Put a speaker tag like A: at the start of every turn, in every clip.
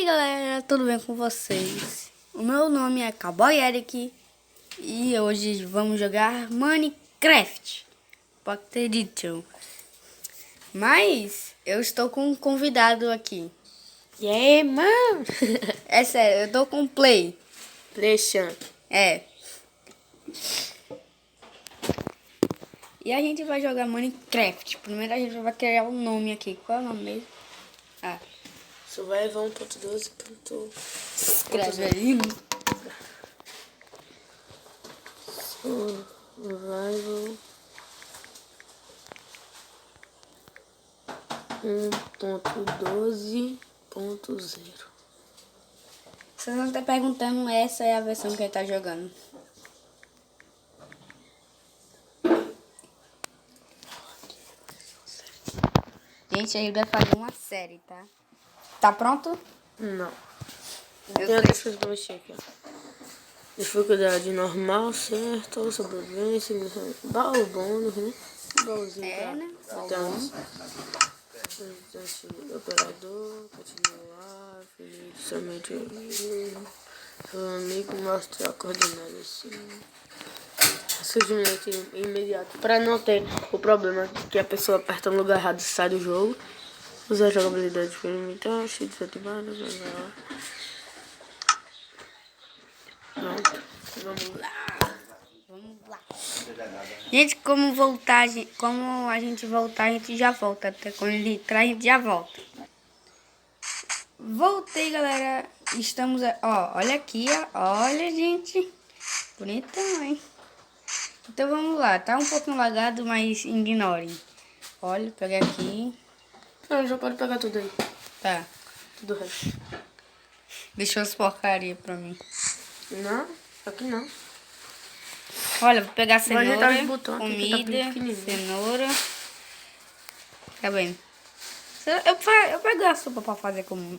A: aí galera, tudo bem com vocês? O meu nome é Cowboy Eric e hoje vamos jogar Minecraft. Pode ter dito. Mas eu estou com um convidado aqui.
B: E aí, mano?
A: É sério, eu tô com Play.
B: Alexandre.
A: É. E a gente vai jogar Minecraft. Primeiro a gente vai criar um nome aqui. Qual é o nome mesmo? Ah,
B: Survival 1.12.
A: escreve aí.
B: Survival 1.12.0.
A: Vocês vão estar perguntando, essa é a versão que ele tá jogando. Gente, aí vai fazer uma série, tá? Tá pronto?
B: Não.
A: Eu
B: Tem outras coisas pra mexer aqui, ó. Dificuldade normal, certo, sobrevivência, baú bônus, né? Baúzinho
A: É, né?
B: Então, operador, continuar, somente seu amigo mostra a coordenada assim. Surgimento imediato. Para não ter o problema que a pessoa aperta no lugar errado e sai do jogo. Usar a jogabilidade experimental, desativar, blá blá blá. Pronto. Vamos lá.
A: Vamos lá. Gente, como a gente voltar, a gente já volta. Até quando ele entrar, a gente já volta. Voltei, galera. Estamos... Ó, olha aqui, ó. Olha, gente. Bonitão, hein? Então vamos lá. Tá um pouquinho lagado, mas ignorem. Olha, peguei aqui.
B: Não, já pode pegar tudo aí.
A: Tá.
B: Tudo o resto.
A: Deixou as porcaria pra mim.
B: Não, aqui não.
A: Olha, vou pegar
B: Vou ajeitar
A: cenoura,
B: os botões aqui, que tá bem
A: comida,
B: pequenininho.
A: cenoura. Tá bem. Eu pego a sopa pra fazer com...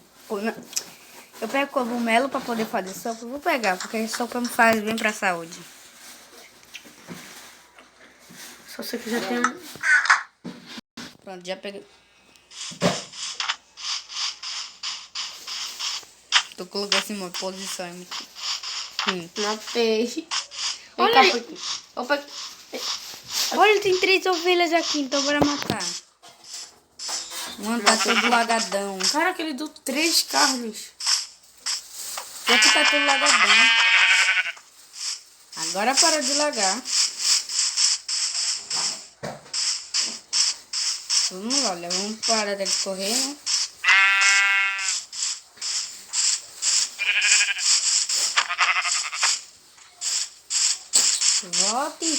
A: Eu pego cogumelo pra poder fazer sopa. Eu vou pegar, porque sopa me faz bem pra saúde.
B: Só você que já tem um.
A: Pronto, já peguei. Tô colocando assim uma posição aqui.
B: Uma peixe.
A: Olha aí.
B: Aqui. Opa.
A: Olha, tem 3 ovelhas aqui, então bora matar. Mano, tá todo lagadão.
B: Cara, que ele deu 3 carnes.
A: Já que tá todo lagadão. Agora para de lagar. Vamos lá, olha, vamos parar de correr, né? Volte.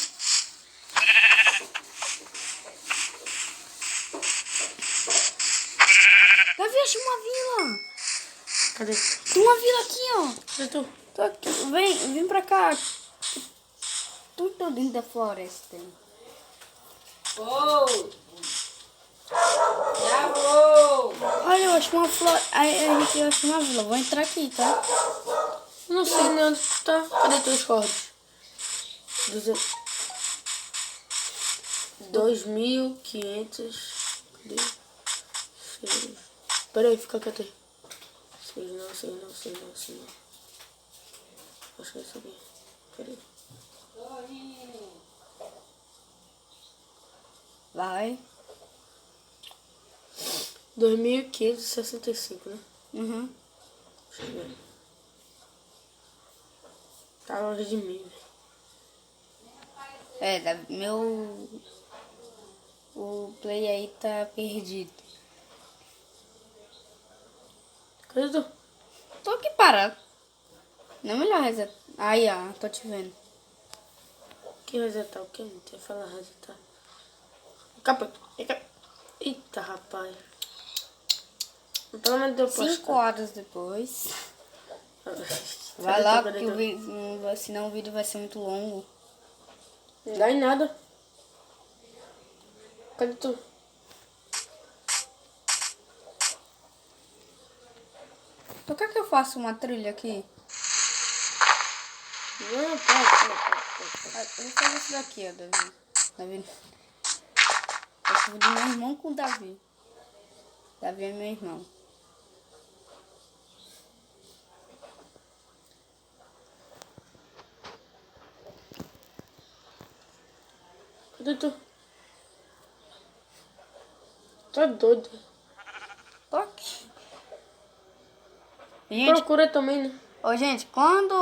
A: Davi, achei uma vila.
B: Cadê?
A: Tem uma vila aqui, ó.
B: Cadê tu?
A: Tô aqui. Vem pra cá. Tudo dentro da floresta.
B: Oh! Já vou!
A: Olha, eu acho uma flor. A gente achou uma vila. Vou entrar aqui, tá?
B: Não sei nem onde tu tá. Cadê teus cordes? 2.500. Cadê? 6. Pera aí, fica quieto aí. 6 não. Acho que é isso aqui. Pera aí.
A: Vai.
B: 2.565, né?
A: Uhum.
B: Deixa eu ver. Tá longe de mim, velho.
A: O play aí tá perdido.
B: Cadê tu?
A: Tô aqui parado. Não é melhor resetar. Aí, ó, tô te vendo.
B: Que resetar o quê? Não tinha falado resetar. Capa. Eita, rapaz. Pelo menos deu
A: 5 horas depois. Vai
B: Cadê
A: lá,
B: tu?
A: porque
B: Cadê tu?
A: senão o vídeo vai ser muito longo.
B: Não dá em nada. Cadê tu?
A: Por que eu faço uma trilha aqui?
B: Não, pode.
A: Eu vou fazer isso daqui, ó, Davi. Davi. Eu vou de meu irmão com o Davi. Davi é meu irmão.
B: Tu tá doido.
A: Ok. Gente,
B: Procura também, né?
A: ô, gente, quando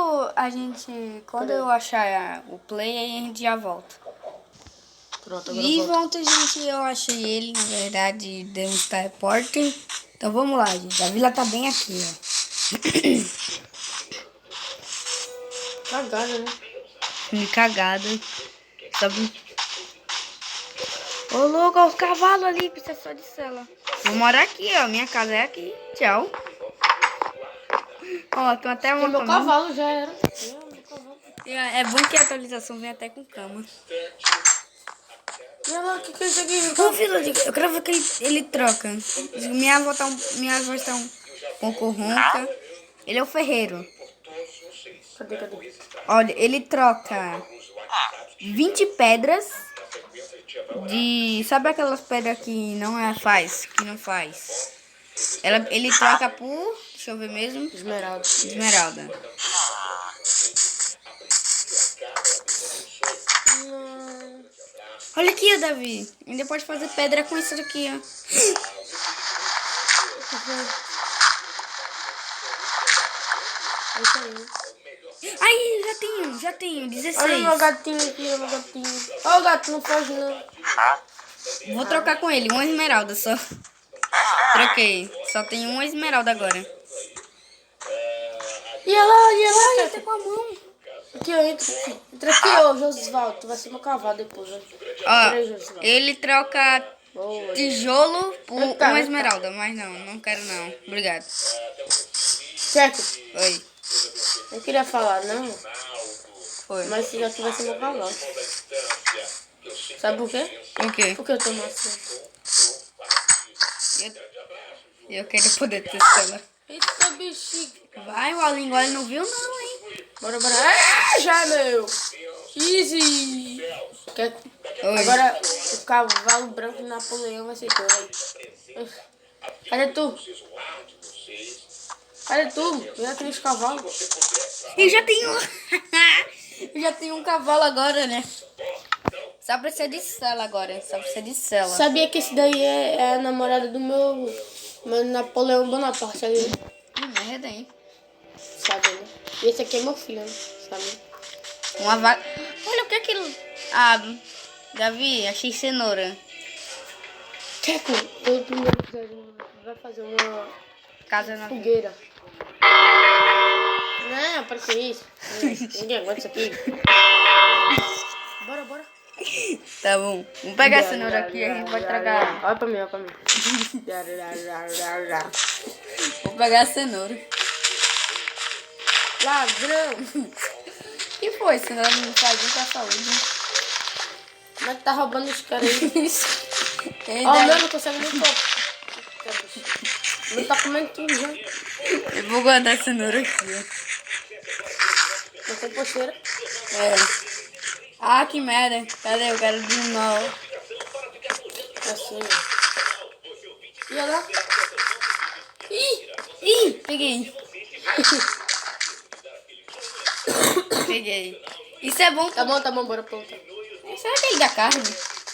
A: eu achar o play, aí a gente já volta.
B: Pronto, agora
A: E
B: volta.
A: volta, gente, eu achei ele, na verdade, deu um Star Repórter. Então vamos lá, gente. A vila tá bem aqui, ó.
B: Cagada, né?
A: Me cagada. Sabe? Ô, louco, ó, os cavalos ali, precisa só de cela. Vou morar aqui, ó. Minha casa é aqui. Tchau. Ó, tem até
B: Porque
A: uma
B: meu
A: cama.
B: cavalo já era. Meu cavalo.
A: É bom que a atualização vem até com cama.
B: E olha lá, o que é isso aqui?
A: Ô, filho, eu quero ver que ele troca. Minha voz tá um pouco ronca. Ele é o ferreiro.
B: Cadê?
A: Olha, ele troca 20 pedras de... Sabe aquelas pedras que não faz? Que não faz? Ele troca por... Deixa eu ver mesmo.
B: Esmeralda.
A: Esmeralda. Olha aqui, ó, Davi. Ainda pode fazer pedra com isso aqui, ó.
B: É isso aí, né?
A: Aí, já tenho. 16.
B: Olha o meu gatinho aqui, olha o meu gatinho. Ó, o gato não foge, não.
A: Vou trocar com ele, uma esmeralda só. Troquei. Só tem uma esmeralda agora.
B: E olha lá,
A: Tá com a mão.
B: Aqui, ó, entra aqui, ô, Josvaldo. Tu vai ser meu cavalo depois, ó.
A: Ó,
B: Entra aí, Josvaldo.
A: ele troca
B: Boa.
A: tijolo por
B: Vem cá,
A: uma
B: vem cá.
A: esmeralda. Mas não quero não. Obrigado.
B: Checo,
A: Oi.
B: eu queria falar, não,
A: Foi.
B: mas esse gato vai ser meu cavalo. Sabe por quê?
A: O quê?
B: Porque eu tô macio.
A: Eu quero poder testá-la.
B: Eita, bichinho.
A: Vai, o Alingole não viu não, hein?
B: Bora. Ah, já, meu. Easy.
A: Oi.
B: Agora, o cavalo branco de Napoleão vai ser teu, aí. Cadê tu? Vem aqui nos cavalos.
A: Eu já tenho... Eu já tenho um cavalo agora, né? Só precisa de cela agora. Só precisa de cela.
B: Sabia que esse daí é a namorada do meu Napoleão Bonaparte ali, né?
A: Que merda, hein?
B: Sabe, né? E esse aqui é meu filho, né? Sabe?
A: Uma vaca... Olha o que é aquilo... Ah, Davi, achei cenoura.
B: Checo, eu primeiro vai fazer uma
A: Casa na...
B: fogueira. Não, para que isso? Ninguém aguenta isso aqui. Bora.
A: Tá bom. Vamos pegar a cenoura aqui e a gente vai tragar.
B: Olha pra mim.
A: Vou pegar a cenoura.
B: Ladrão.
A: Que foi? Cenoura não faz bem pra saúde.
B: Como é que tá roubando os caras aí?
A: Ele
B: Ó, o
A: deve-
B: meu não consegue nem comer. Não tá comendo tudo já.
A: Eu vou guardar a cenoura aqui, ó.
B: Não tem pocheira.
A: É. Ah, que merda. Cadê? Eu quero de novo.
B: Assim, ó. E olha lá.
A: Ih, peguei. Peguei. Isso é bom.
B: Tá bom, bora plantar.
A: Será que ele dá carne?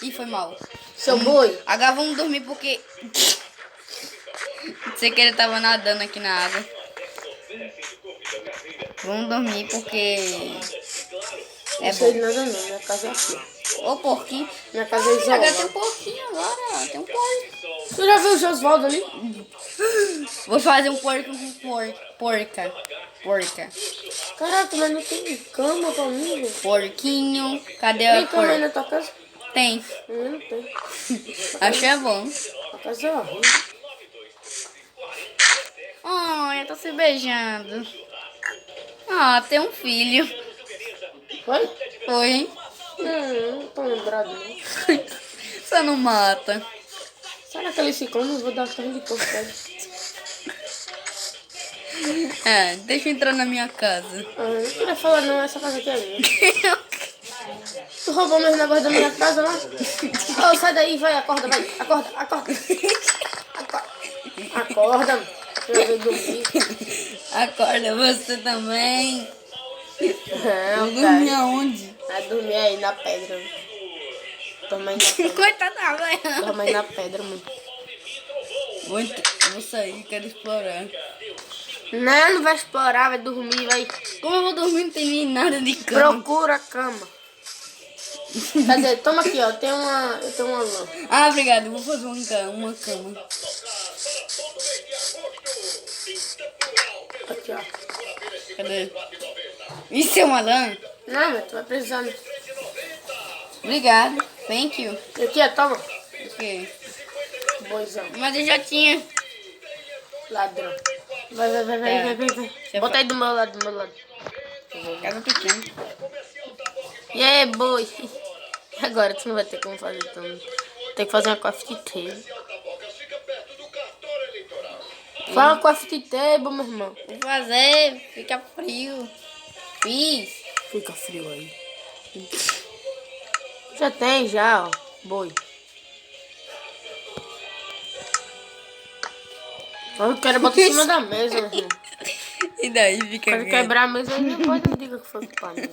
A: Ih, foi mal.
B: Seu boi.
A: Agora vamos dormir porque... Sei que ele tava nadando aqui na água. Vamos dormir porque... É
B: Não sei de
A: bom.
B: nada não, minha casa é aqui.
A: Ô, porquinho.
B: Minha casa é
A: Agora tem um
B: isolada.
A: porquinho agora, ó. Tem um porco.
B: Tu já viu o Josvaldo ali?
A: Vou fazer um porco com porca.
B: Caraca, mas não tem cama pra mim, velho.
A: Porquinho. Cadê
B: Tem
A: a
B: cama aí
A: porca?
B: na tua casa?
A: Tem.
B: Não tem.
A: Achei é bom.
B: A casa é horrível.
A: Ai, eu tô se beijando. Ah, tem um filho.
B: Foi?
A: Foi, hein?
B: Não tô lembrado não.
A: Você não mata.
B: Será que ele se come? Eu vou dar carne de porco pra ele.
A: É, deixa eu entrar na minha casa.
B: Ah, eu não queria falar não, essa casa aqui é minha. Tu roubou meus negócios da minha casa lá? Oh, sai daí, vai, acorda, vai. Acorda. Acorda, eu vou dormir.
A: Acorda você também.
B: Não,
A: Dormir aonde?
B: Vai dormir aí na pedra. Dorme aí na pedra.
A: Coitada da velha.
B: Dorme aí na pedra, mano.
A: Vou sair, quero explorar.
B: Não vai explorar, vai dormir, vai.
A: Como eu vou dormir, não tem nem nada de cama.
B: Procura a cama. Quer dizer, toma aqui, ó. Eu tenho uma lã.
A: Ah, obrigado. Eu vou fazer uma cama.
B: Aqui, ó.
A: Cadê? Isso é uma lã?
B: Não, mas tu vai precisar.
A: Obrigado. Thank you.
B: Aqui, ó, toma.
A: Ok.
B: Boizão.
A: Mas eu já tinha.
B: Ladrão. Vai.
A: Deixa eu
B: Bota aí do meu lado,
A: Casa pequena.
B: E aí, boi? Agora tu não vai ter como fazer tudo. Tem que fazer uma coffee table. Fala coffee table, meu irmão.
A: Vou fazer. Fica frio. Fiz.
B: Fica frio aí. Já tem, já, ó. Boi. Eu quero botar em cima da mesa, meu irmão.
A: E daí fica
B: Quero quebrar a mesa aí, depois não diga que foi culpa minha.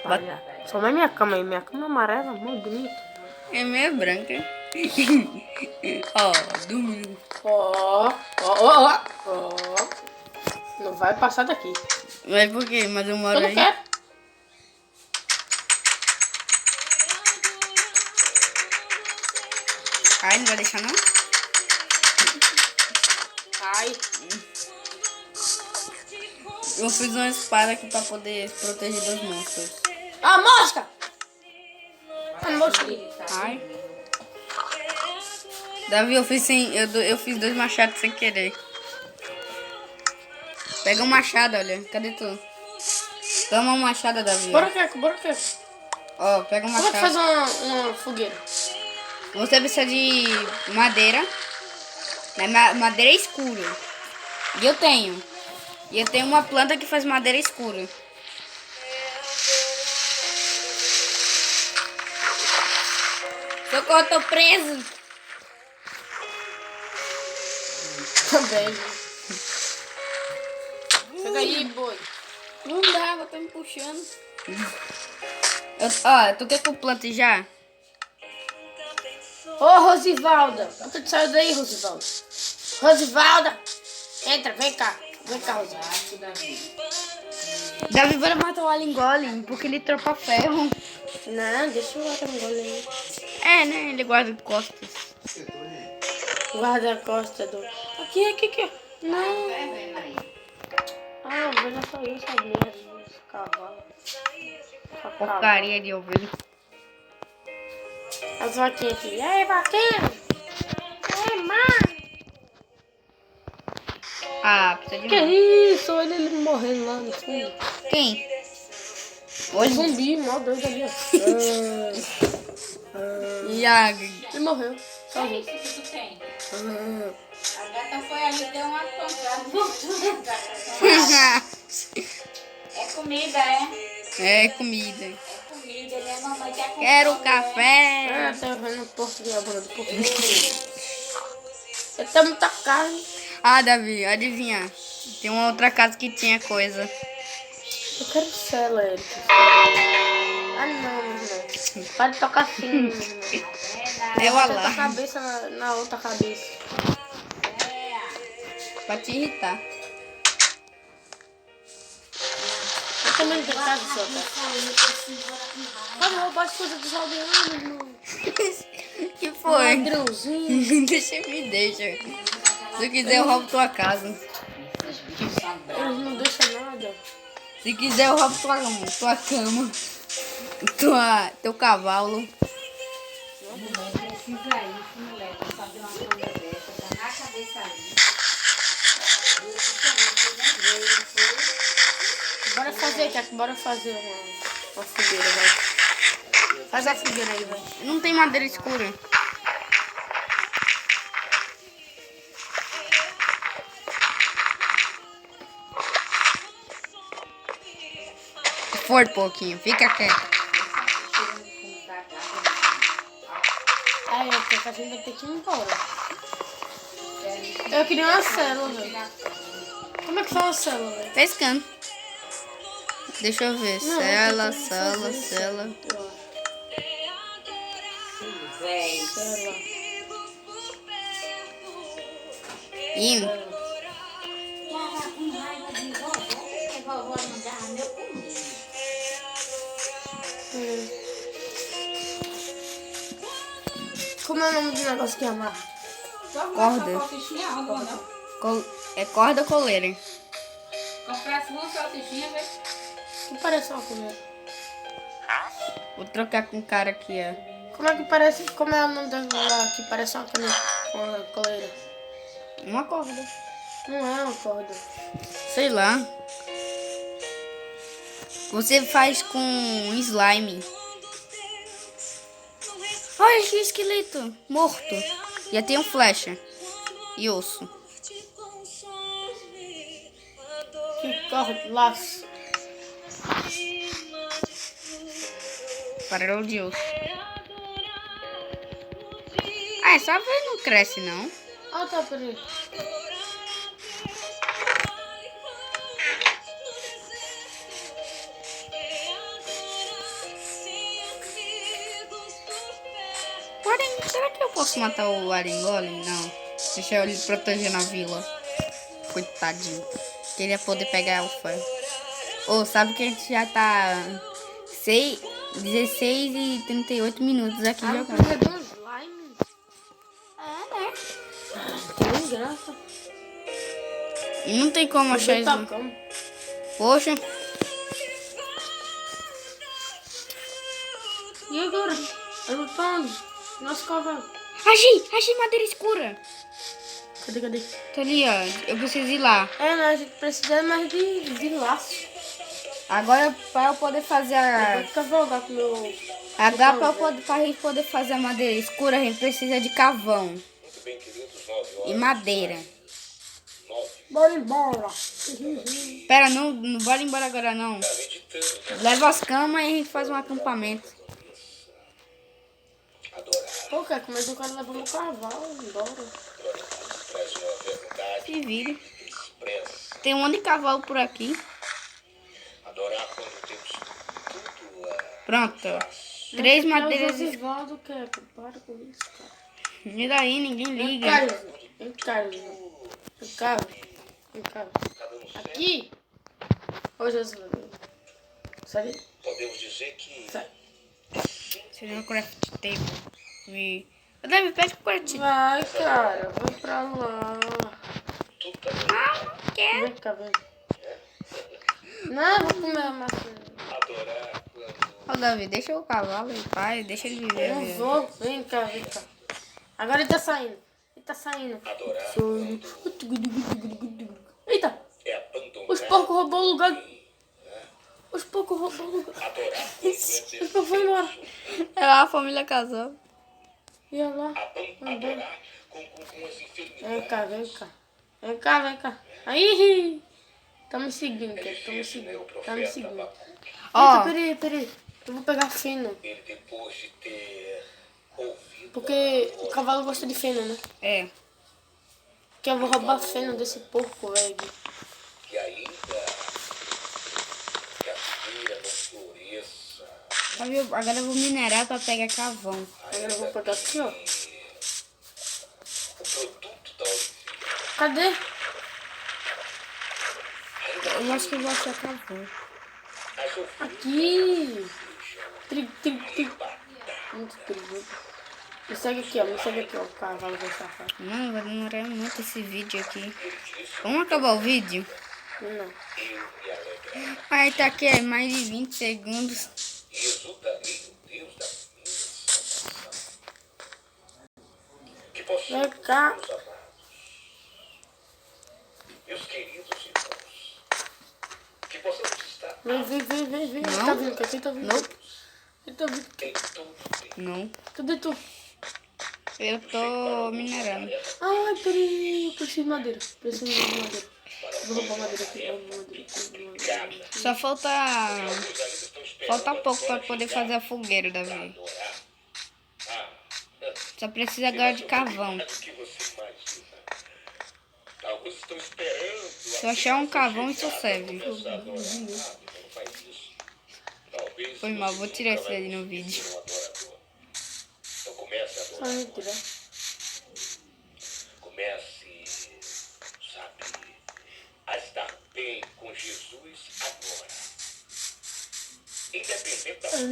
B: Olha, só mais minha cama aí. Minha cama é amarela, muito bonita.
A: É meio branca. Ó, dormindo.
B: Ó. Não vai passar daqui.
A: Mas por quê? Mas eu moro
B: Eu não
A: aí.
B: quero.
A: Ai, não vai deixar não?
B: Ai.
A: Eu fiz uma espada aqui pra poder proteger dos monstros.
B: Ah, mosca! A mosca.
A: Ai. Davi, eu fiz 2 machados sem querer. Pega um machado, olha. Cadê tu? Toma um machado, Davi.
B: Bora, Keco.
A: Ó, pega um
B: Como é que
A: machado.
B: faz uma fogueira?
A: Você precisa de madeira. Madeira escura. E eu tenho. E eu tenho uma planta que faz madeira escura. Socorro, tô preso.
B: Também. Chega aí, boi.
A: Não dá, vou tá me puxando. Ó, tu quer que eu plante já?
B: Ô, Rosivalda. Por que tu saiu daí, Rosivalda? Rosivalda. Entra, vem cá. Vem cá, Rosivalda.
A: Davi vai matar o Alien Golem, porque ele tropa ferro.
B: Não, deixa eu matar um gole aí.
A: É, né? Ele guarda costas.
B: Guarda a costa do... Aqui. Não. Ah, ovelha só eu sabia. Esse cavalo.
A: Porcaria de ovelha.
B: As vaquinhas aqui. E aí, vaquinha? Ei, mãe.
A: Ah, precisa de
B: Que
A: mais.
B: isso? Olha ele morrendo lá no fundo.
A: Quem?
B: Olha o zumbi, mó doido ali, ó.
A: Iago.
B: Ele morreu. Sozinho.
C: Que tu tem? A gata foi ali, deu uma pancada, voltou. É comida, é?
A: É comida.
C: É comida, né? Mamãe quer comer.
A: Quero café.
B: Ah, tá vendo o porco de abona do porco. Ele tem muita carne.
A: Ah, Davi, adivinha. Tem uma outra casa que tinha coisa.
B: Eu quero cela, ele. Ah, não, meu irmão. Para de tocar assim, meu irmão.
A: É o
B: Bota a
A: alarme.
B: cabeça na outra cabeça.
A: Pra te irritar.
B: Eu também tenho casa só, tá? Pode roubar as coisas dos aldeanos, meu irmão.
A: Que foi?
B: Ladrãozinho.
A: Me deixa. Se quiser, eu roubo tua casa.
B: Eles não deixam nada.
A: Se quiser, eu roubo tua cama. Teu cavalo.
C: Precisa isso, moleque, fazer uma coisa dessa, tá na cabeça aí.
B: Bora fazer, Caco. Bora fazer uma fogueira, vai. Faz a fogueira aí, vai.
A: Não tem madeira escura. Forte pouquinho, fica quieto.
B: Aí, eu tô fazendo vai ter que ir embora. Eu queria uma célula, velho. Como é que faz uma célula, velho?
A: Pescando. Deixa eu ver.
B: Não,
A: Cela,
B: eu tô
A: cela,
B: fazendo
A: cela.
B: Eu acho.
C: Véi.
B: Sei lá.
A: Hino.
C: Tava com raiva de vovó, porque vovó não dava meu comigo.
B: Como é o nome do negócio que amarra?
A: Corda.
C: Salsichinha, água, não.
A: É corda ou coleira?
C: Comprasse uma salsichinha, vê.
B: Que parece uma colher.
A: Vou trocar com o cara aqui, ó.
B: Como é que parece? Como é o nome daquilo lá que parece uma coleira?
A: Uma corda.
B: Não é uma corda.
A: Sei lá. Você faz com slime. Olha que esqueleto morto. Já tem um flecha. E osso.
B: Que corda, laço.
A: Farelo de osso. Ah, essa vez não cresce, não.
B: Ah, tá, peraí.
A: Porém, será que eu posso matar o Aringole? Não. Deixa ele protegendo a vila. Coitadinho. Queria poder pegar o ferro. Ô, sabe que a gente já tá 16 e 38 minutos aqui
B: Ah,
A: jogando.
B: porque é de um slime.
A: É, né?
B: Tem graça.
A: E não tem como achar isso.
B: Tacão.
A: Poxa.
B: E agora? Eu vou pra onde? Nosso cavalo.
A: Achei madeira escura.
B: Cadê?
A: Tá ali, ó. Eu preciso ir lá.
B: É, mas a gente precisa mais de laço.
A: Agora, pra eu poder fazer
B: Eu vou cavalgar com o meu...
A: Agora, pra gente poder fazer a madeira escura, a gente precisa de carvão. E madeira.
B: Bora embora.
A: Pera, não bora embora agora, não. Leva as camas e a gente faz um acampamento.
B: Pô, cara, mas eu quero levar meu cavalo embora.
A: Se vire. Tem um monte de cavalo por aqui. Pronto. 3 madeiras.
B: Osvaldo quer, para com isso, cara.
A: E daí, ninguém liga.
B: Vem cá. Aqui. Ô, Jesus. Sai.
D: Podemos dizer que
B: Sai.
A: Seria um craft table. E... Davi, pede o craft table.
B: Vai, cara. Vai pra lá.
D: tudo tá
A: Ah, não quero.
B: Vem cá, vem. Não, vou comer a maçã.
D: adorar quando
A: Ô, Davi, deixa o cavalo em paz. Deixa ele viver.
B: Não
A: mesmo.
B: vou. Vem cá. Agora ele tá saindo.
D: adorar
B: Eita.
D: é abandonar.
B: Os porcos roubou o lugar. Os porcos
D: Adorar quando é
B: Os porcos foram embora.
A: É lá a família casou.
B: E olha lá.
D: adorar com as enfermidades.
B: Vem cá. Aí. Tá me seguindo, cara. Tá me seguindo.
A: Ó.
B: Eita, peraí. Eu vou pegar feno.
D: Ele depois de ter ouvido
B: Porque o cavalo gosta de feno, né?
A: É.
B: Que eu vou roubar feno desse porco, velho.
D: que ainda que a feira não floresça,
A: Agora eu vou minerar pra pegar carvão.
B: Agora eu vou pegar aqui, ó.
D: o produto da oliveira
B: Cadê?
A: Eu acho que eu vou achar carvão.
D: as ovelhas
B: Aqui. Tri. Muito perigoso. Me segue aqui, ó. O cavalo vai safar.
A: Mano, vai demorar muito esse vídeo aqui. Vamos acabar o vídeo?
B: Não.
A: Aí tá aqui, é mais de 20 segundos.
D: e exultarei o Deus da bênção, que possui
B: Vem cá.
D: meus amados, meus queridos irmãos, que possamos estar
B: Vem.
A: Não.
B: Tá vindo, quem tá vindo?
A: Não.
B: Ele tá vindo.
D: em todo tempo.
A: Não.
B: Cadê tu?
A: Eu tô minerando.
B: Ai, peraí. Eu preciso de madeira. Vou roubar madeira aqui.
A: Só falta pouco pra poder fazer a fogueira, Davi. Só precisa agora de carvão.
D: O que você imagina? Alguns estão esperando
A: Se eu achar um carvão, isso serve.
D: a adorar, não faz isso.
A: Foi mal, vou tirar isso daí no vídeo.
D: Um adorador. Então comece a
B: Só
D: adorar.
B: retirar.
D: Comece, sabe, a estar bem com Jesus agora. Independente da situação,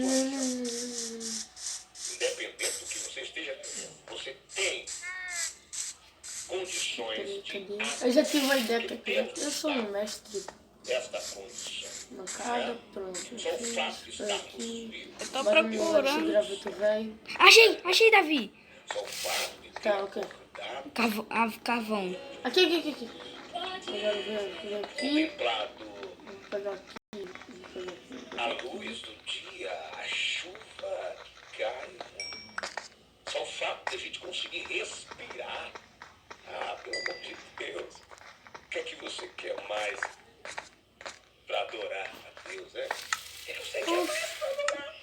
D: independente do que você esteja vivendo, você tem condições de
B: Eu já tive uma ideia que eu sou um mestre.
D: esta condição.
B: Bancada, pronto.
D: Só o fato de
B: Fiz
D: estar
B: aqui.
D: possuído,
A: Eu tô
B: Bora no lugar desse
A: procurando.
B: graveto velho.
A: Achei, Davi.
D: só o fato de ter
B: Tá, ok.
D: acordado,
A: Cavão.
B: Aqui. Agora vem aqui.
D: contemplado
B: Vou pegar aqui. Vou pegar aqui.
D: a luz do dia, a chuva que cai. Só o fato de a gente conseguir respirar. Ah, pelo amor de Deus. O que é que você quer mais para adorar a Deus, né? O que você quer mais para adorar?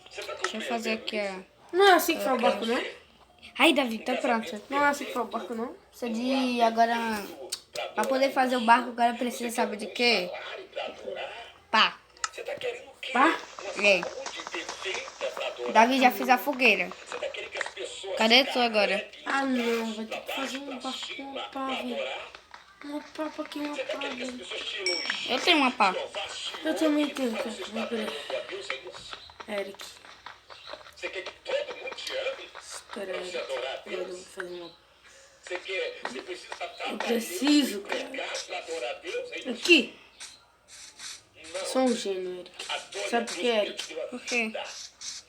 D: Você tá
A: Deixa eu fazer aqui, ó.
B: Não é assim que faz o barco, não?
A: Aí, Davi, tá pronto.
B: Não é assim que faz o barco, não?
A: Você de agora... Pra poder fazer o barco, agora precisa saber de quê?
D: para adorar?
A: Pá.
D: Você tá querendo o quê?
B: Pá?
A: É.
D: Saúde perfeita para adorar?
A: Davi já fez a fogueira.
D: Você tá querendo que as pessoas
A: Cadê tu agora?
B: Ah, não. Vai ter que fazer um barco com uma pá, velho.
D: adorar?
B: Uma pá pra aqui, uma pá, velho.
D: Pessoas te elogiam.
A: Eu tenho uma pá.
B: Eu também tenho, cara. Vamos ver.
D: A Deus é isso.
B: Eric.
D: Você quer que todo mundo te ame?
B: Espera aí.
D: Você adorar a
B: Agora eu
D: Deus?
B: vou fazer uma...
D: Você precisa estar
B: Eu preciso, cara.
D: para adorar a Deus? É isso?
B: Aqui. Sou um gênio, Eric.
D: Adore
B: Sabe por que, Eric?
A: Por quê?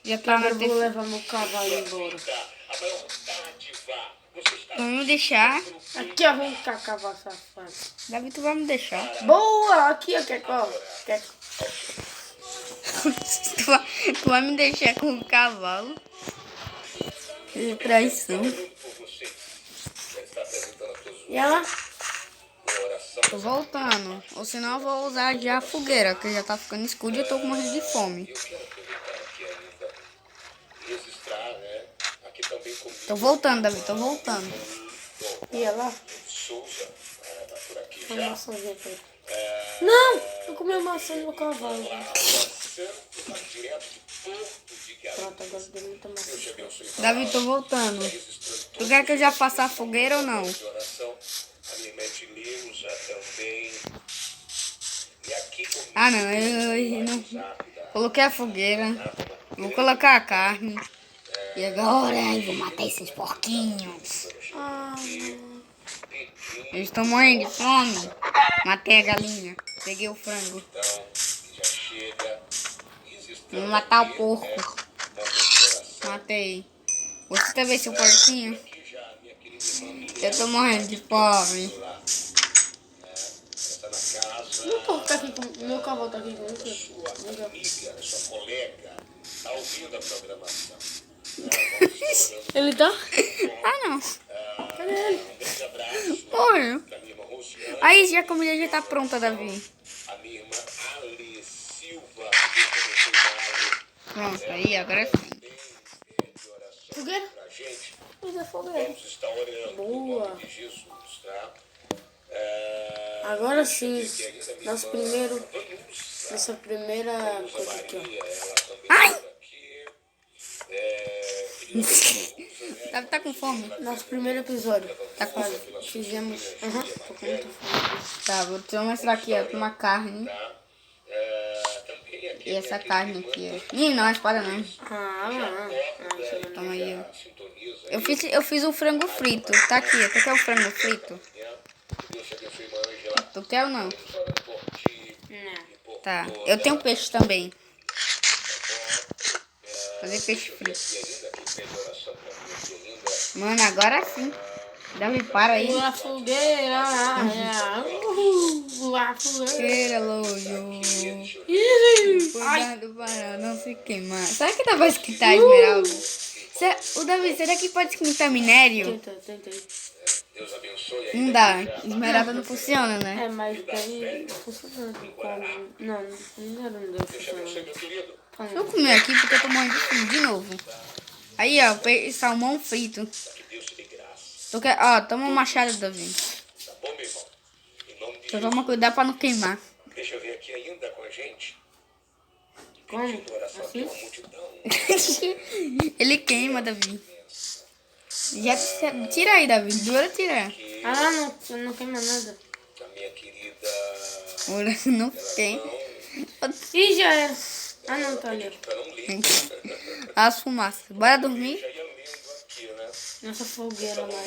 A: Já tá na
B: Eu vou
A: terceira.
B: levar meu cavalo embora.
D: a maior dádiva. Você está
A: Vai me deixar.
B: Aqui, ó. Vem cá, cavalo safado.
A: Davi, tu vai me deixar.
B: Boa! Aqui, ó. Quer qual? Quer...
A: tu vai me deixar com o cavalo. Que traição.
D: por você. Você está apresentando a
B: E ela?
D: sua oração.
A: Tô voltando. Ou senão eu vou usar já a fogueira, que já tá ficando escuro e eu tô morrendo de fome.
D: Eu quero aproveitar aqui ainda e registrar, né? Aqui também comigo.
A: Tô voltando, Davi, tô voltando.
B: E ela?
D: Souza, tá por aqui
B: Uma
D: já.
B: maçãzinha pra ele. Não! Eu comi a maçã no meu cavalo.
D: Santo, lá direto de Porto de Galinhas.
B: Pronto, agora deu muita maçã.
D: Deus te abençoe.
A: Davi, tô voltando.
D: Registrando
A: Tu quer que eu já faça a fogueira ou não?
D: de oração. A minha irmã Edileuza também. E aqui comigo.
A: Ah, não, eu não. Coloquei a fogueira. Vou colocar a carne. E agora eu vou matar esses porquinhos.
B: Ah,
A: Eles estão morrendo de fome. Matei a galinha. Peguei o frango.
D: Então, já chega. Registrando
A: Vou matar o
D: aqui,
A: porco.
D: né, momento de oração.
A: Matei. Você também, seu porquinho?
D: Aqui já, minha querida irmã Miriam,
A: Eu tô morrendo de fome.
D: lá. Está na casa.
B: meu porco tá aqui com... Meu cavalo tá aqui comigo.
D: Sua amiga, sua colega, está ouvindo a programação.
B: Ele tá?
A: Ah, não.
B: Cadê ele?
D: Um grande abraço
A: Morreu.
D: da minha irmã Rosiane,
A: Aí, já a comida já tá pronta, Davi.
D: a minha irmã Ali Silva, que também
A: Pronto, aí, agora sim.
D: de oração
B: Fogueira?
D: pra gente.
B: Mas é fogueira.
D: Vamos estar orando
B: Boa.
D: no nome de Jesus, tá?
B: Agora sim.
D: Que ainda minha
B: Nosso
D: irmã
B: primeiro...
D: Vanusa,
B: Nossa primeira coisa aqui, ó.
D: Maria, ela também
A: Ai!
D: por aqui. Querida
A: Davi tá com fome?
B: Nosso primeiro episódio.
A: Tá com fome.
B: Fizemos... Aham, tô com muita fome.
A: Tá, vou te mostrar aqui, ó. Uma carne.
D: também aqui
A: E essa carne aqui, ó. Ih, não, a espada não. Toma aí, ó.
D: sintoniza
A: Eu fiz um frango frito. Tá aqui, ó. Tu quer o frango frito?
D: Deus te abençoe, irmã Angela.
A: Tu quer ou não?
D: Orando por ti e por
A: Tá.
D: toda
A: Eu tenho peixe também. Fazer peixe frito.
D: e ainda quem pede oração pra mim aqui ainda.
A: Mano, agora sim. Davi, para aí.
B: A fogueira. A fogueira.
A: Cheira, lojo. Cuidado para não se queimar. Será que dá pra esquentar esmeralda? O Davi, será que pode esquentar minério?
B: Tentei.
D: Deus abençoe
A: Não dá. Esmeralda não funciona, né?
B: É, mas daí funcionando como... Não deu
D: Deus te abençoe,
B: funcionando.
D: meu querido.
A: Deixa eu comer aqui porque eu tô morrendo de fome de novo. Aí, ó, salmão frito.
D: Que Deus te dê graça.
A: Tu quer... Ó, toma um machado, Davi.
D: Tá bom, meu irmão? Em nome de
A: Só
D: Jesus.
A: toma cuidado pra não queimar.
D: Deixa eu ver aqui ainda com a gente.
B: Como?
D: pedindo oração
B: Assim?
D: de uma multidão.
A: Ele queima, Davi. Já tira aí, Davi. Dura tirar.
B: Ah, não queima nada.
D: A minha querida
A: Ora, não queima.
B: Ih, já era. Ah, não, tá ali.
D: pra não ler.
A: As fumaças. Bora dormir?
D: Já ia lendo aqui, né?
B: Nossa fogueira lá.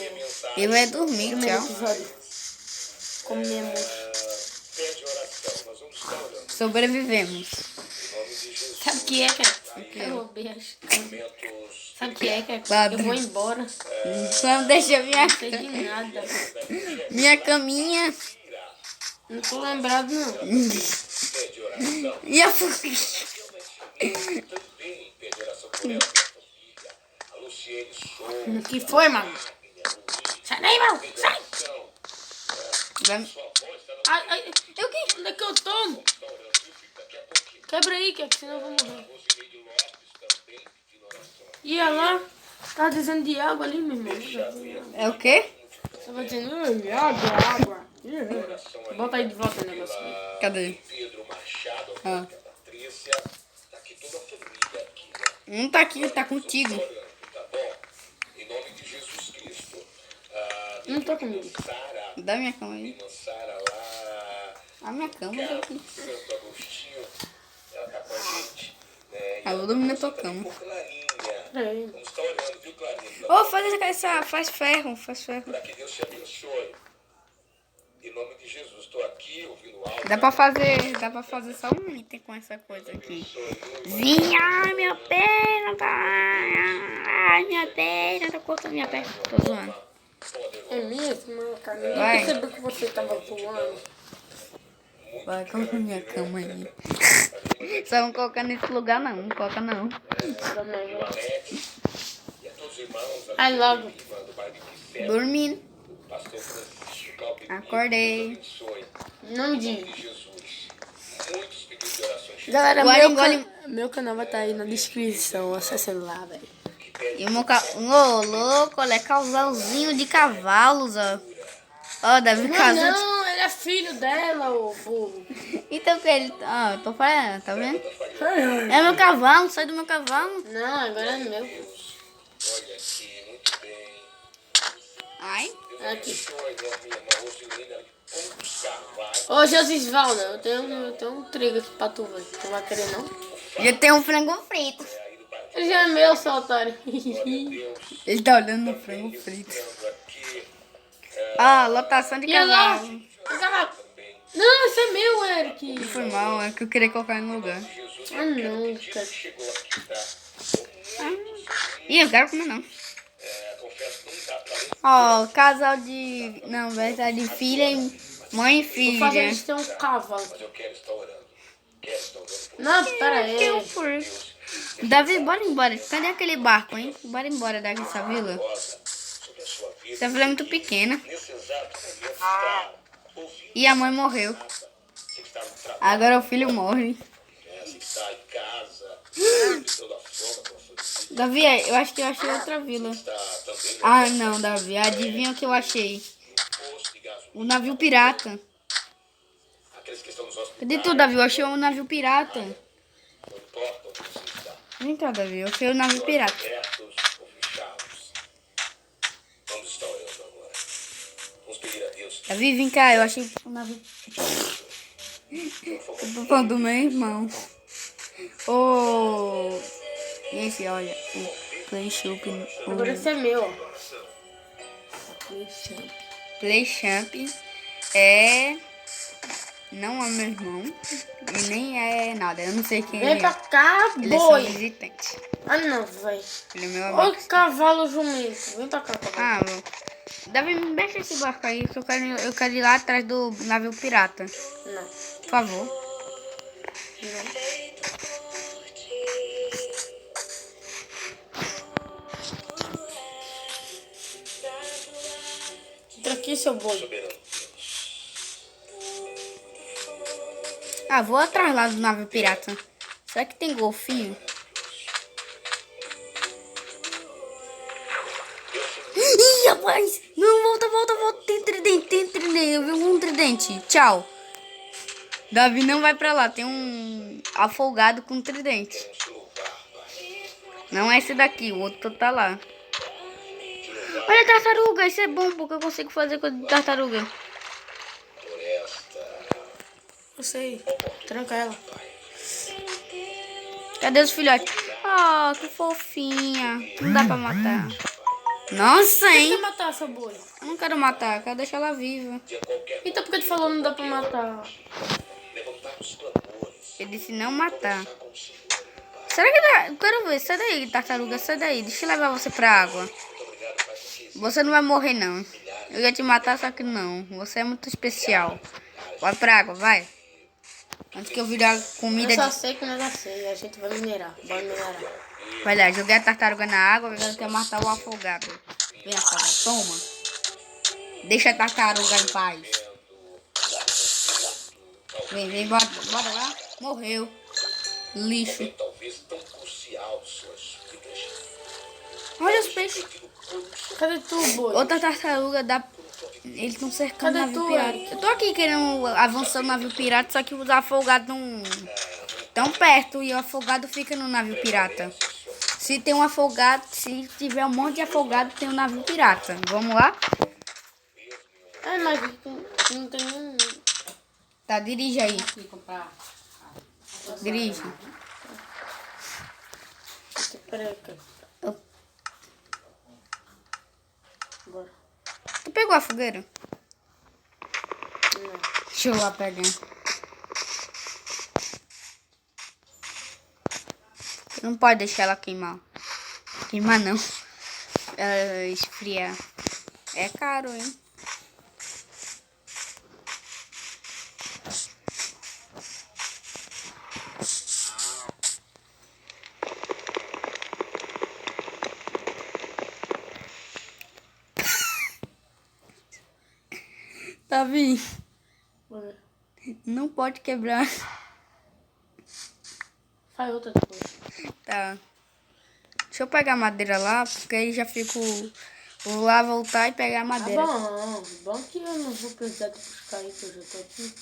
A: Ele vai dormir,
B: Primeiro
A: tchau.
B: episódio. Comemos.
D: Pede oração. Nós vamos estar orando.
A: Sobrevivemos.
D: Em nome de Jesus.
B: Sabe o que é, cara? Eu roubei as coisas.
D: Momentos
B: Sabe o que é, cara?
A: Padre.
B: Eu vou embora.
A: Não deixa minha,
B: Não sei de nada.
A: minha caminha.
B: Não tô lembrado, não.
D: pede oração.
A: E a fogueira.
D: Também pede oração por ela, nossa filha. A Luciene Souza.
B: O que foi, mano? Sai daí, mano. Sai.
A: Vai-
D: Sua voz está no
B: Ai, ai. Eu que? Onde é que eu tô?
D: está orando, viu, filho? Daqui a pouquinho.
B: Quebra aí, que senão eu vou morrer.
D: Rosineide Lopes também pedindo oração.
B: Ia lá. Tava dizendo de água ali, meu irmão.
A: É o quê?
B: Tava dizendo, água. Bota aí de volta o negócio.
A: Cadê?
D: Pedro Machado,
A: Ah.
D: a Patrícia. Tá aqui toda a família aqui, né?
A: Não tá aqui, tá contigo.
D: Orando, tá bom? Em nome de Jesus Cristo.
B: Não tô comigo.
D: Sara,
A: Dá minha cama aí.
D: irmã Sara lá.
A: A minha cama tá aqui.
D: Santo Agostinho, ela tá com a gente. Né? E
A: Ah, eu vou dormir na tua cama.
D: por Clarinha.
B: Peraí.
D: Vamos estar orando, viu, Clarinha?
A: Ô, faz ferro.
D: Para que Deus te abençoe. Em nome de Jesus, estou aqui ouvindo áudio.
A: Dá pra fazer só um item com essa coisa aqui. Zinha, ai, minha perna, pai. Ai, minha perna, tá cortando minha perna. Tô zoando.
B: É mesmo, cara? Eu
A: Vai.
B: percebi que você tava voando.
A: Vai, coloca minha cama aí. Só não colocar nesse lugar, não. Não coloca, não.
D: E a todos os irmãos
B: Ai, logo.
D: do bairro de Picé,
A: Dormindo.
D: pastor Francisco Calvin,
A: Acordei.
D: abençoe.
B: Em nome de...
D: Em Jesus. Muitos pedidos de orações
B: Galera,
A: Agora engole-
B: meu canal vai estar aí na descrição. Acesse lá, velho.
A: E o meu Ô, louco, olha, é casalzinho de cavalos, ó. Ó, Davi casou.
B: Não, ele é filho dela, ô burro.
A: Então que ele. Ó, eu tô falando, tá vendo? É meu cavalo, sai do meu cavalo.
B: Não, agora é meu.
D: Olha aqui, muito bem.
A: Ai.
B: Aqui.
D: Abençoe, né, minha irmã Rosilene, ela que poucos carvalhos.
B: Ô, Josisvaldo, eu tenho um trigo aqui pra tu, velho. Tu vai querer, não?
A: Já tem um frango frito.
B: Ele já é meu, seu otário.
A: Ele tá olhando no frango frito.
D: Aqui,
A: Ah, lotação de
B: E olha lá.
A: cavalo.
B: O cavalo. Não, esse é meu, Eric.
A: Foi mal, é que eu queria colocar no lugar.
B: Ah, não, cara.
D: chegou aqui, tá?
A: Ih, eu quero comer não.
D: Confesso que não dá pra ler,
A: Ó, casal de. Não, verdade, filha e mãe e
B: Vou fazer
A: filha.
B: eles terem um cavalo.
D: mas eu quero estar orando. Quero estar orando por
B: Não, pera aí.
A: Davi, bora embora. Cadê aquele barco, hein? Bora embora dessa vila.
D: rosa sobre a sua vida.
A: Essa vila é muito pequena.
D: Nesse exato momento está ouvindo,
A: E a mãe morreu.
D: você que está no trabalho,
A: Agora o filho morre.
D: você que está em casa, de toda forma, com a sua vida,
A: Davi, eu acho que eu achei outra vila.
D: está também no
A: Ah, não, Davi. Adivinha o que eu achei?
D: posto de gasolina.
A: O navio pirata.
D: Aqueles que estão nos hospitais,
A: Cadê tu, Davi? Eu achei um navio pirata.
D: não importa onde você está,
A: Vem cá, Davi. Eu achei o navio pirata.
D: abertos ou fechados. Vamos estar orando agora. Vamos pedir a Deus
A: Davi, vem cá. Eu achei o navio... Eu tô falando do meu irmão. Ô... Esse, olha. O Play Shop.
B: Agora esse é meu, ó.
A: Play Champ é... Não é meu irmão. E nem é nada. Eu não sei quem
B: Vem
A: ele
B: pra
A: é.
B: cá,
A: Ele é só
B: boi.
A: visitante.
B: Ah, não, velho.
A: Ele é meu
B: Ô,
A: amigo.
B: cavalo jumento. Vem pra cá, cavalo.
A: Ah, Davi, me deixa esse barco aí, que eu quero ir lá atrás do navio pirata.
B: Não.
A: Por favor.
B: Entra aqui, seu boi.
D: soberano.
A: Ah, vou atrás lá do navio pirata. Será que tem golfinho? Ih, rapaz! Não, volta. Tem tridente. Eu vi um tridente. Tchau. Davi não vai pra lá. Tem um afogado com tridente. Não é esse daqui, o outro tá lá. Olha a tartaruga, isso é bom porque eu consigo fazer coisa de tartaruga.
B: Eu sei. Tranca ela.
A: Cadê os filhotes? Oh, que fofinha. Não dá pra matar. Nossa,
B: Quer
A: hein?
B: matar essa boi?
A: Eu não quero matar, eu quero deixar ela viva.
B: Então por que tu falou não dá pra matar?
A: Eu disse não matar. Será que dá? Eu quero ver. Sai daí, tartaruga, sai daí. Deixa eu levar você pra água. Você não vai morrer, não. Eu ia te matar, só que não. Você é muito especial. Vai pra água, vai. Antes que eu virar comida
B: Eu só
A: de...
B: sei que nós já sei. A gente vai minerar. Vai minerar.
A: Vai lá, joguei a tartaruga na água. Agora eu quero matar o afogado. Vem, afogado, toma. Deixa a tartaruga em paz. Vem, bora lá. Morreu. Lixo.
D: Talvez tão crucial suas vidas.
A: Olha os peixes.
B: Cadê tu, boi?
A: Outra tartaruga da... Eles estão cercando o
B: Cadê
A: navio
B: tu,
A: pirata.
B: Eric?
A: Eu tô aqui querendo avançar o navio pirata, só que os afogados não... tão perto e o afogado fica no navio pirata. Se tem um afogado, se tiver um monte de afogado, tem um navio pirata. Vamos lá?
B: É, mas não tem nenhum.
A: Tá, dirige aí.
C: Fui comprar.
A: Dirige.
B: Peraí, cara. Bora.
A: Tu pegou a fogueira?
B: Não.
A: Deixa eu lá pegar. Não pode deixar ela queimar. Queimar não. Ela esfriar. É caro, hein? Davi,
B: Bora.
A: não pode quebrar.
B: Faz outra depois.
A: Tá. Deixa eu pegar a madeira lá, porque aí já fico... Vou lá voltar e pegar a
B: Tá
A: madeira.
B: bom. Bom que eu não vou precisar de buscar aí, que eu já tô aqui.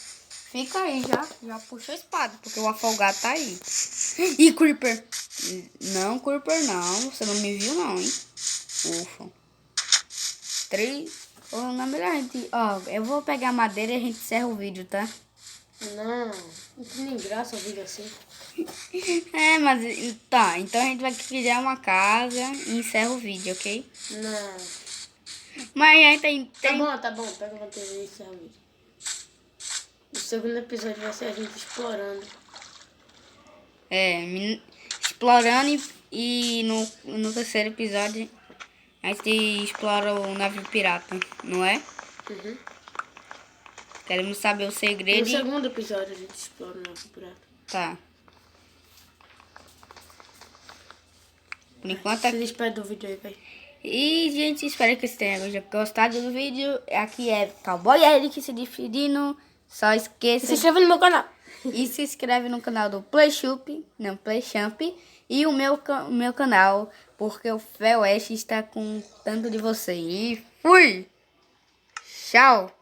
A: Fica aí já. Já puxa a espada, porque o afogado tá aí. Ih, Creeper. Não, Creeper não. Você não me viu não, hein? Ufa. 3... Ou não é melhor a gente... Ó, eu vou pegar a madeira e a gente encerra o vídeo, tá?
B: Não tem nem graça o vídeo assim.
A: É, mas... Tá, então a gente vai criar uma casa e encerra o vídeo, ok?
B: Não.
A: Mas aí tem...
B: Tá bom. Pega a bateria e encerra o vídeo. O segundo episódio vai ser a gente explorando.
A: Explorando e no terceiro episódio a gente explora o navio pirata, não é?
B: Uhum.
A: Queremos saber o
B: No
A: segredo e...
B: segundo episódio a gente explora o nosso pirata.
A: Tá. Por enquanto
B: Se
A: aqui...
B: despede do vídeo aí, velho.
A: E, gente, espero que vocês tenham gostado do vídeo. Aqui é Cowboy Eric se despedindo. Só esqueça...
B: Se inscreva no meu canal.
A: E se inscreve no canal do Playchamp e o meu canal, porque o Faroeste está com tanto de você. E fui! Tchau!